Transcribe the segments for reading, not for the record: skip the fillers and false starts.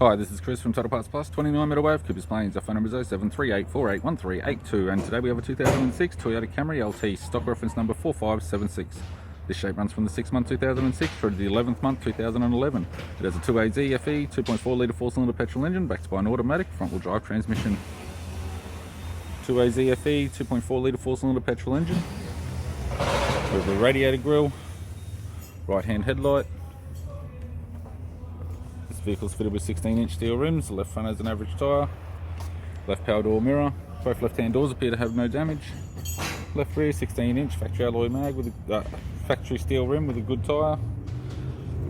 Hi, this is Chris from Toyota Parts Plus, 29 Meadow Ave, Cooper's Plains. Our phone number is 0738481382, and today we have a 2006 Toyota Camry LT, stock reference number 4576. This shape runs from the 6th month 2006 through to the 11th month 2011. It has a 2AZ FE 2.4 litre 4-cylinder petrol engine backed by an automatic front-wheel drive transmission. 2AZ FE 2.4 litre 4-cylinder petrol engine with a radiator grille, right-hand headlight. This vehicle is fitted with 16-inch steel rims. The left front has an average tyre. Left power door mirror. Both left-hand doors appear to have no damage. Left rear 16-inch factory alloy mag with a factory steel rim with a good tyre.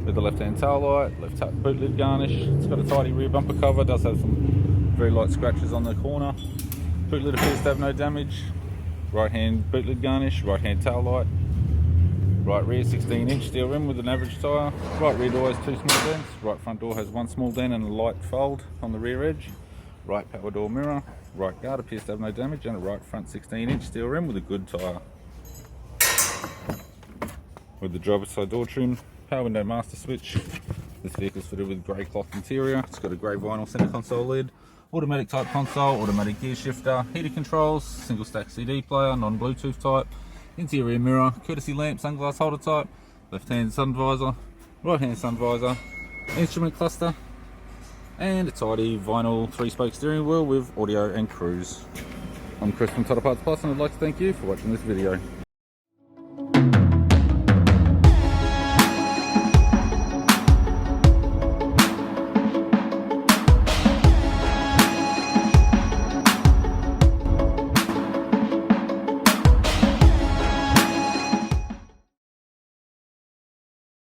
With the left-hand tail light, left boot lid garnish. It's got a tidy rear bumper cover. Does have some very light scratches on the corner. Boot lid appears to have no damage. Right-hand boot lid garnish. Right-hand tail light. Right rear 16-inch steel rim with an average tyre. Right rear door has 2 small dents. Right front door has 1 small dent and a light fold on the rear edge. Right power door mirror. Right guard appears to have no damage, and a right front 16-inch steel rim with a good tyre. With the driver's side door trim, power window master switch. This vehicle is fitted with grey cloth interior. It's got a grey vinyl centre console lid, automatic type console, automatic gear shifter, heated controls, single stack CD player, non-Bluetooth type. Interior mirror, courtesy lamp, sunglass holder type, left hand sun visor, right hand sun visor, instrument cluster, and a tidy vinyl 3-spoke steering wheel with audio and cruise. I'm Chris from Toyota Parts Plus, and I'd like to thank you for watching this video.